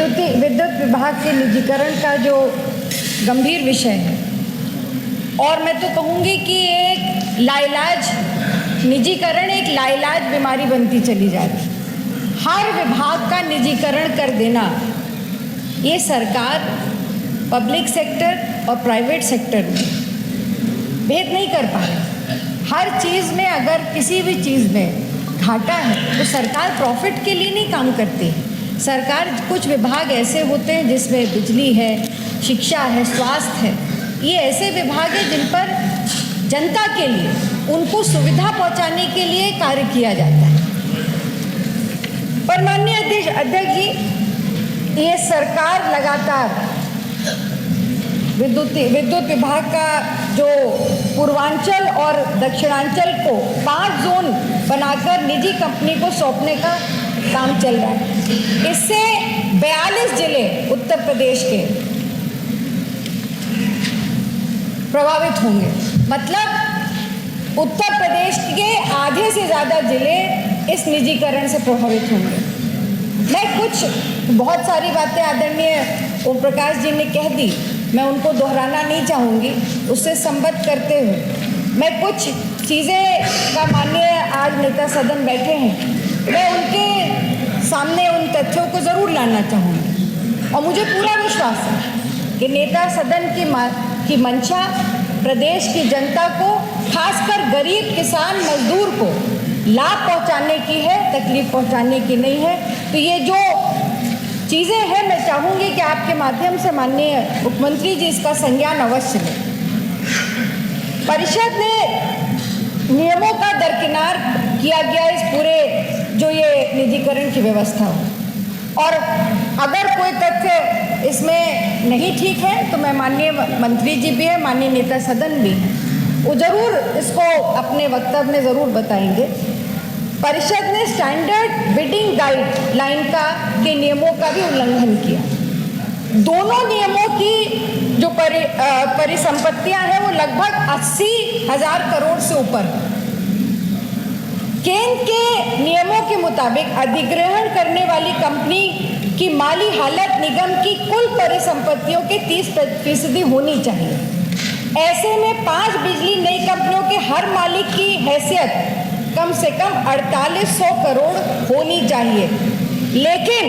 विद्युत विभाग के निजीकरण का जो गंभीर विषय है, और मैं तो कहूँगी कि एक लाइलाज निजीकरण एक लाइलाज बीमारी बनती चली जा रही है। हर विभाग का निजीकरण कर देना, ये सरकार पब्लिक सेक्टर और प्राइवेट सेक्टर में भेद नहीं कर पा रही। हर चीज़ में अगर किसी भी चीज़ में घाटा है तो सरकार प्रॉफिट के लिए नहीं काम करती है। सरकार कुछ विभाग ऐसे होते हैं जिसमें बिजली है, शिक्षा है, स्वास्थ्य है, ये ऐसे विभाग हैं जिन पर जनता के लिए उनको सुविधा पहुंचाने के लिए कार्य किया जाता है। पर माननीय अध्यक्ष जी, ये सरकार लगातार विद्युत विभाग का जो पूर्वांचल और दक्षिणांचल को 5 जोन बनाकर निजी कंपनी को सौंपने का काम चल रहा है। इससे 42 जिले उत्तर प्रदेश के प्रभावित होंगे। मतलब उत्तर प्रदेश के आधे से ज़्यादा जिले इस निजीकरण से प्रभावित होंगे। मैं बहुत सारी बातें आदरणीय ओम प्रकाश जी ने कह दी, मैं उनको दोहराना नहीं चाहूँगी। उससे संबद्ध करते हुए मैं कुछ चीज़ें का माननीय आज नेता सदन बैठे हैं, मैं उनके सामने उन तथ्यों को ज़रूर लाना चाहूँगी। और मुझे पूरा विश्वास है कि नेता सदन की मंशा प्रदेश की जनता को, खासकर गरीब किसान मजदूर को लाभ पहुँचाने की है, तकलीफ पहुँचाने की नहीं है। तो ये जो चीज़ें हैं, मैं चाहूँगी कि आपके माध्यम से माननीय मुख्यमंत्री जी इसका संज्ञान अवश्य लें। परिषद ने नियमों का दरकिनार किया गया इस पूरे जो ये निजीकरण की व्यवस्था हो, और अगर कोई तथ्य इसमें नहीं ठीक है तो मैं माननीय मंत्री जी भी हैं, माननीय नेता सदन भी हैं, वो ज़रूर इसको अपने वक्तव्य में ज़रूर बताएंगे। परिषद ने स्टैंडर्ड बिडिंग गाइडलाइन के नियमों का भी उल्लंघन किया। दोनों नियमों की जो परिसंपत्तियां हैं वो लगभग 80,000 करोड़ से ऊपर। केंद्र के नियमों के मुताबिक अधिग्रहण करने वाली कंपनी की माली हालत निगम की कुल परिसंपत्तियों के 30% होनी चाहिए। ऐसे में 5 बिजली नई कंपनियों के हर मालिक की हैसियत कम से कम 4800 करोड़ होनी चाहिए। लेकिन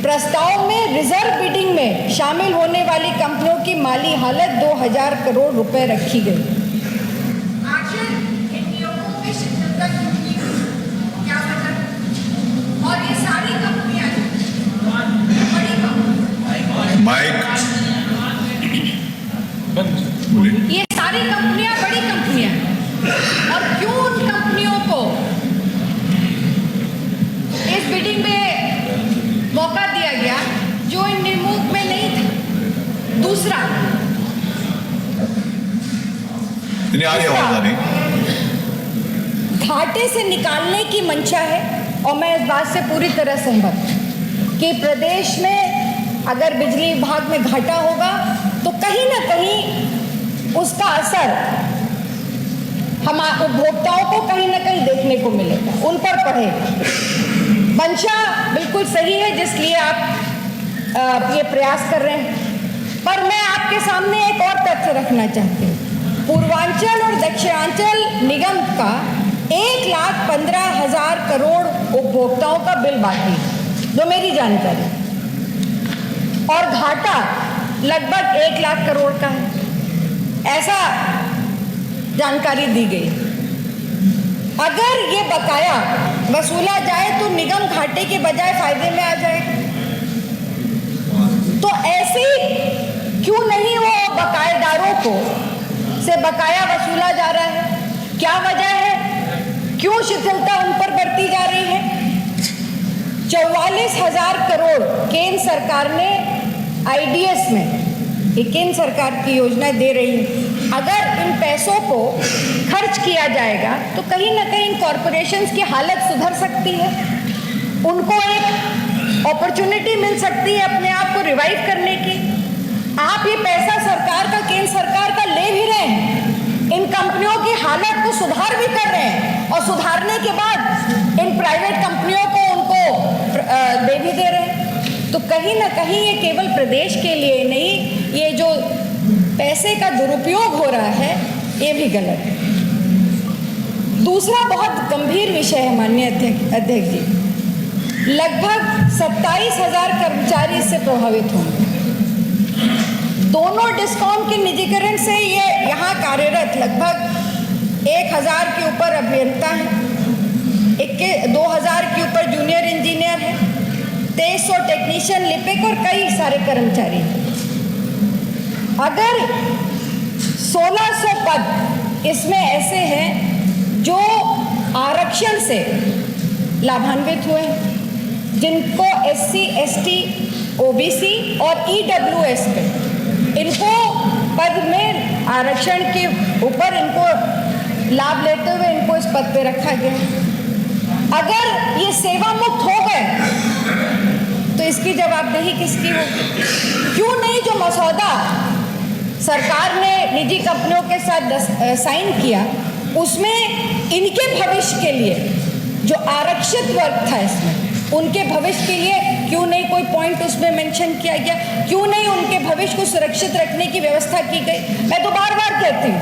प्रस्ताव में रिजर्व बिडिंग में शामिल होने वाली कंपनियों की माली हालत 2000 करोड़ रुपए रखी गई। आखिर इन नियमों में शिथिलता क्यों की गई? क्या वजह? और ये सारी कंपनियां बड़ी कंपनियां, ये सारी कंपनियां बड़ी कंपनियां, और क्यों उन कंपनियों को इस बिडिंग में मौका दिया गया जो इन नियमों में नहीं था? दूसरा, घाटे से निकालने की मंशा है, और मैं इस बात से पूरी तरह सहमत हूं कि प्रदेश में अगर बिजली विभाग में घाटा होगा तो कहीं ना कहीं उसका असर हम उपभोक्ताओं को कहीं ना कहीं देखने को मिलेगा, उन पर पड़ेगा। मंशा बिल्कुल सही है जिसलिए आप ये प्रयास कर रहे हैं, पर मैं आपके सामने एक और तथ्य रखना चाहती हूँ। पूर्वांचल और दक्षिणांचल निगम का 1,15,000 करोड़ उपभोक्ताओं का बिल बाकी, जो मेरी जानकारी, और घाटा लगभग 1 लाख करोड़ का है, ऐसा जानकारी दी गई। अगर ये बकाया वसूला जाए तो निगम घाटे के बजाय फायदे में आ जाएगा। तो ऐसे क्यों नहीं वो बकायेदारों को से बकाया वसूला जा रहा है? क्या वजह है? क्यों शिथिलता उन पर बरती जा रही है? 44,000 करोड़ केंद्र सरकार ने IDS में, ये केंद्र सरकार की योजना दे रही है। अगर इन पैसों को खर्च किया जाएगा तो कहीं ना कहीं कॉरपोरेशंस की हालत सुधर सकती है, उनको एक अपॉर्चुनिटी मिल सकती है अपने आप को रिवाइव करने की। आप ये पैसा सरकार का, केंद्र सरकार का ले भी रहे हैं, इन कंपनियों की हालत को सुधार भी कर रहे हैं, और सुधारने के बाद इन प्राइवेट कंपनियों को उनको दे भी दे रहे हैं। तो कहीं ना कहीं ये केवल प्रदेश के लिए नहीं, ये जो पैसे का दुरुपयोग हो रहा है ये भी गलत है। दूसरा बहुत गंभीर विषय है माननीय अध्यक्ष जी, लगभग 27,000 कर्मचारी इससे प्रभावित होंगे। दोनों डिस्कॉम के निजीकरण से ये यहाँ कार्यरत लगभग 1,000 के ऊपर अभियंता हैं, 2,000 के ऊपर जूनियर इंजीनियर हैं, 2300 टेक्नीशियन, लिपिक और कई सारे कर्मचारी। अगर 1600 पद इसमें ऐसे हैं जो आरक्षण से लाभान्वित हुए हैं, जिनको SC, ST, OBC और EWS पे इनको पद में आरक्षण के ऊपर इनको लाभ लेते हुए इनको इस पद पे रखा गया। अगर ये सेवा मुक्त हो गए तो इसकी जवाबदेही किसकी होगी? क्यों नहीं जो मसौदा सरकार ने निजी कंपनियों के साथ साइन किया उसमें इनके भविष्य के लिए जो आरक्षित वर्ग था इसमें उनके भविष्य के लिए क्यों नहीं कोई पॉइंट उसमें मेंशन किया गया? क्यों नहीं उनके भविष्य को सुरक्षित रखने की व्यवस्था की गई? मैं तो बार बार कहती हूँ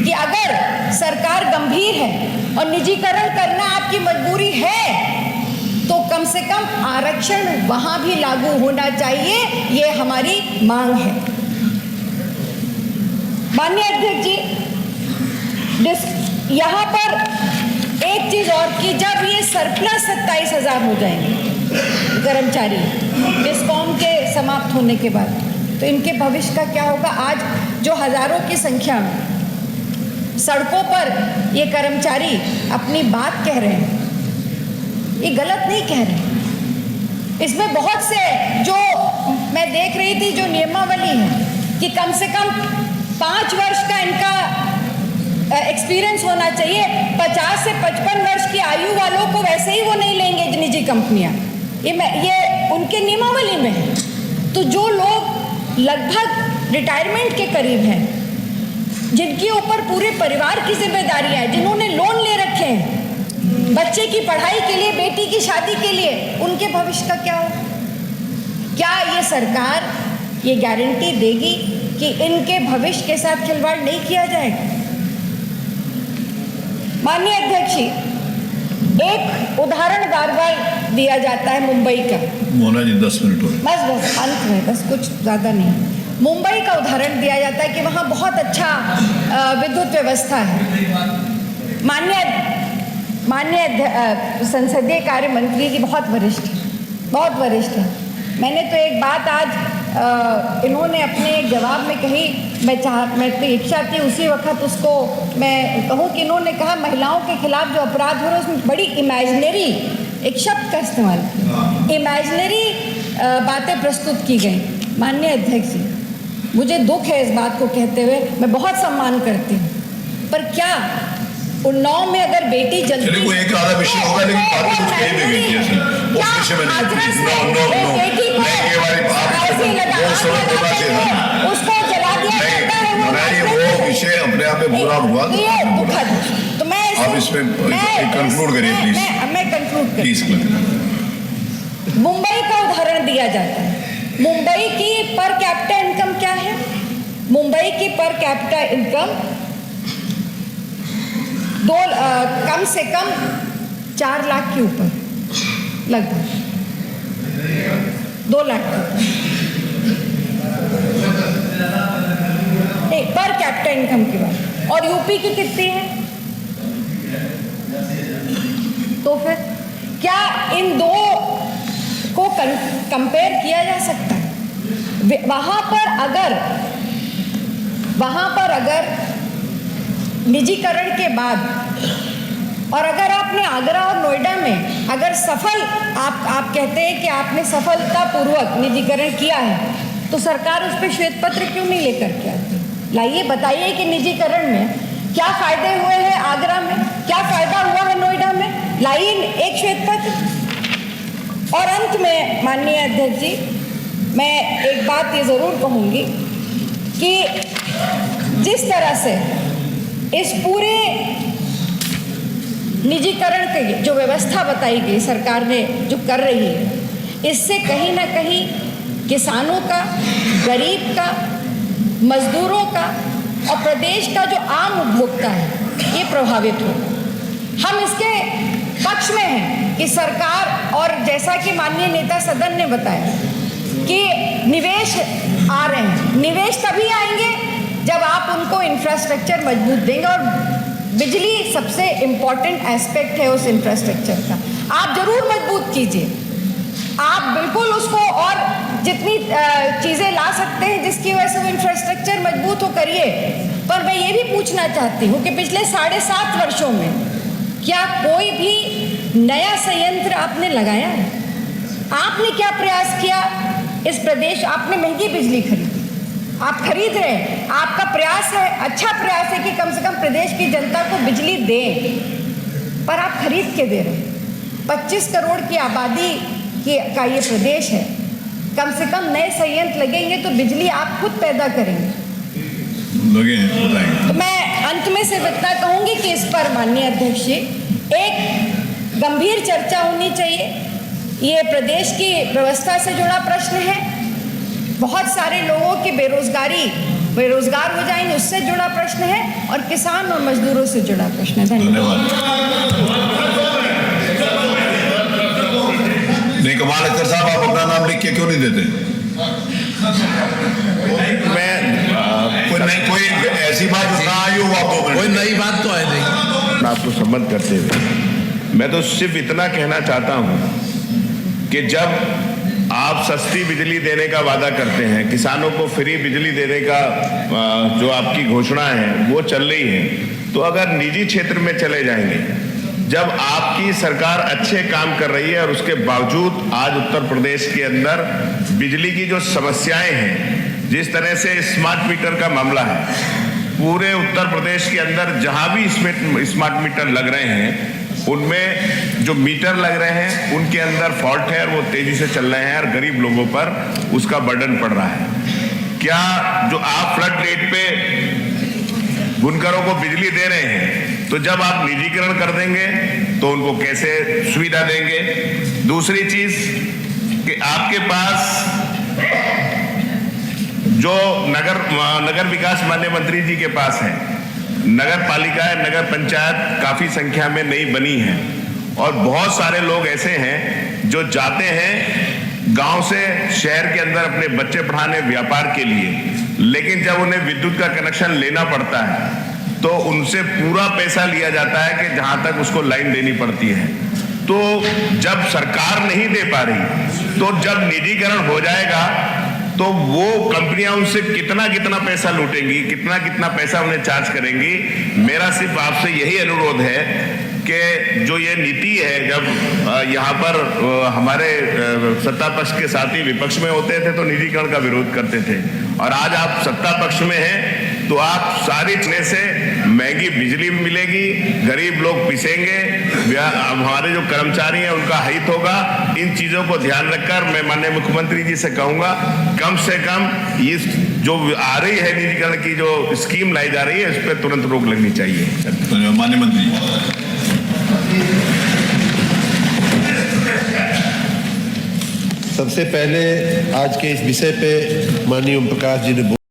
कि अगर सरकार गंभीर है और निजीकरण करना आपकी मजबूरी है तो कम से कम आरक्षण वहां भी लागू होना चाहिए, ये हमारी मांग है। माननीय अध्यक्ष जी, यहाँ पर एक चीज और कि जब ये सरप्लस 27,000 हो जाएंगे कर्मचारी डिस्कॉम के समाप्त होने के बाद, तो इनके भविष्य का क्या होगा? आज जो हजारों की संख्या में सड़कों पर ये कर्मचारी अपनी बात कह रहे हैं, ये गलत नहीं कह रहे। इसमें बहुत से जो मैं देख रही थी जो नियमावली है कि कम से कम 5 वर्ष का इनका एक्सपीरियंस होना चाहिए। 50 से 55 वर्ष की आयु वालों को वैसे ही वो नहीं लेंगे निजी कंपनियां, ये उनके नियमावली में है। तो जो लोग लगभग रिटायरमेंट के करीब हैं, जिनके ऊपर पूरे परिवार की जिम्मेदारियां हैं, जिन्होंने लोन ले रखे हैं बच्चे की पढ़ाई के लिए, बेटी की शादी के लिए, उनके भविष्य का क्या हो? क्या ये सरकार ये गारंटी देगी कि इनके भविष्य के साथ खिलवाड़ नहीं किया जाएगा? माननीय अध्यक्ष जी, एक उदाहरण बार बार दिया जाता है मुंबई का। मोना जी 10 मिनट हो बस अंत में, बस कुछ ज़्यादा नहीं। मुंबई का उदाहरण दिया जाता है कि वहाँ बहुत अच्छा विद्युत व्यवस्था है। माननीय संसदीय कार्य मंत्री जी बहुत वरिष्ठ है। मैंने तो एक बात आज इन्होंने अपने एक जवाब में कही, मैं तो इच्छा थी उसी वक्त उसको मैं कहूँ कि इन्होंने कहा महिलाओं के खिलाफ जो अपराध हो रहे हैं उसमें बड़ी इमेजिनरी, एक शब्द का इस्तेमाल किया, इमेजिनरी बातें प्रस्तुत की गई। माननीय अध्यक्ष जी, मुझे दुख है इस बात को कहते हुए, मैं बहुत सम्मान करती हूँ, पर क्या उन्नाव में अगर बेटी जल्दी कोई एक आधा विषय होगा लेकिन बात कुछ कहीं भी गई है उस विषय में उसको जला दिया जाता है, वो विषय अपने आप में बुरा हुआ ये दुखद। तो मैं आप इसमें कंक्लूड करिए प्लीज। मैं कंक्लूड प्लीज। मुंबई का उदाहरण दिया जाता है। मुंबई की पर कैपिटा इनकम क्या है? मुंबई की पर कैपिटा इनकम कम से कम 4 लाख के ऊपर, लगभग 2 लाख पर कैपिटा इनकम की बात। और यूपी की कितनी है? तो फिर क्या इन दो को कंपेयर किया जा सकता है? वहां पर अगर निजीकरण के बाद और अगर आपने आगरा और नोएडा में अगर आप कहते हैं कि आपने सफलतापूर्वक निजीकरण किया है, तो सरकार उस पर श्वेत पत्र क्यों नहीं लेकर के आती? लाइए, बताइए कि निजीकरण में क्या फायदे हुए हैं, आगरा में क्या फायदा हुआ है, नोएडा में, लाइए एक श्वेत पत्र। और अंत में माननीय अध्यक्ष जी, मैं एक बात ये ज़रूर कहूँगी कि जिस तरह से इस पूरे निजीकरण की जो व्यवस्था बताई गई सरकार ने जो कर रही है, इससे कहीं ना कहीं किसानों का, गरीब का, मजदूरों का और प्रदेश का जो आम उपभोक्ता है ये प्रभावित हो। हम इसके पक्ष में हैं कि सरकार, और जैसा कि माननीय नेता सदन ने बताया कि निवेश आ रहे हैं, निवेश तभी आएंगे जब आप उनको इंफ्रास्ट्रक्चर मजबूत देंगे, और बिजली सबसे इम्पॉर्टेंट एस्पेक्ट है उस इंफ्रास्ट्रक्चर का। आप जरूर मजबूत कीजिए, आप बिल्कुल उसको और जितनी चीज़ें ला सकते हैं जिसकी वजह से वो इंफ्रास्ट्रक्चर मजबूत हो करिए। पर मैं ये भी पूछना चाहती हूँ कि पिछले 7.5 वर्षों में क्या कोई भी नया संयंत्र आपने लगाया है? आपने क्या प्रयास किया इस प्रदेश? आपने महंगी बिजली खरीदी, आप खरीद रहे हैं, आपका प्रयास है, अच्छा प्रयास है कि कम से कम प्रदेश की जनता को बिजली दें, पर आप खरीद के दे रहे हैं। 25 करोड़ की आबादी का ये प्रदेश है, कम से कम नए संयंत्र लगेंगे तो बिजली आप खुद पैदा करेंगे। लगे बताएंगे। तो मैं अंत में से इतना कहूंगी कि इस पर माननीय अध्यक्ष जी एक गंभीर चर्चा होनी चाहिए। ये प्रदेश की व्यवस्था से जुड़ा प्रश्न है, बहुत सारे लोगों की बेरोजगार हो जाएंगे उससे जुड़ा प्रश्न है, और किसान और मजदूरों से जुड़ा प्रश्न है। धन्यवाद। नहीं, कमाल अख्तर साहब, आप अपना नाम लिख के क्यों नहीं देते? कोई ऐसी बात ना आई हो, आप कोई नई बात तो है नहीं। आपको संबंध करते हुए मैं तो सिर्फ इतना कहना चाहता हूं कि जब आप सस्ती बिजली देने का वादा करते हैं, किसानों को फ्री बिजली देने का जो आपकी घोषणा है वो चल रही है, तो अगर निजी क्षेत्र में चले जाएंगे, जब आपकी सरकार अच्छे काम कर रही है और उसके बावजूद आज उत्तर प्रदेश के अंदर बिजली की जो समस्याएं हैं, जिस तरह से स्मार्ट मीटर का मामला है, पूरे उत्तर प्रदेश के अंदर जहां भी स्मार्ट मीटर लग रहे हैं उनमें जो मीटर लग रहे हैं उनके अंदर फॉल्ट है और वो तेजी से चल रहे हैं और गरीब लोगों पर उसका बर्डन पड़ रहा है। क्या जो आप फ्लड रेट पे बुनकरों को बिजली दे रहे हैं, तो जब आप निजीकरण कर देंगे तो उनको कैसे सुविधा देंगे? दूसरी चीज कि आपके पास जो नगर विकास माननीय मंत्री जी के पास है, नगर पालिका है, नगर पंचायत काफी संख्या में नई बनी है, और बहुत सारे लोग ऐसे हैं जो जाते हैं गांव से शहर के अंदर अपने बच्चे पढ़ाने, व्यापार के लिए, लेकिन जब उन्हें विद्युत का कनेक्शन लेना पड़ता है तो उनसे पूरा पैसा लिया जाता है कि जहां तक उसको लाइन देनी पड़ती है। तो जब सरकार नहीं दे पा रही, तो जब निजीकरण हो जाएगा तो वो कंपनियां उनसे कितना कितना पैसा लूटेंगी, कितना कितना पैसा उन्हें चार्ज करेंगी। मेरा सिर्फ आपसे यही अनुरोध है कि जो ये नीति है, जब यहाँ पर हमारे सत्ता पक्ष के साथी विपक्ष में होते थे तो निजीकरण का विरोध करते थे, और आज आप सत्ता पक्ष में हैं तो आप सारी चीजें से महंगी बिजली मिलेगी, गरीब लोग पिसेंगे, हमारे जो कर्मचारी हैं उनका हित होगा। इन चीजों को ध्यान रखकर मैं माननीय मुख्यमंत्री जी से कहूंगा, कम से कम इस जो आ रही है निजीकरण की जो स्कीम लाई जा रही है, इस पर तुरंत रोक लगनी चाहिए। माननीय मंत्री, सबसे पहले आज के इस विषय पे माननीय ओम प्रकाश जी ने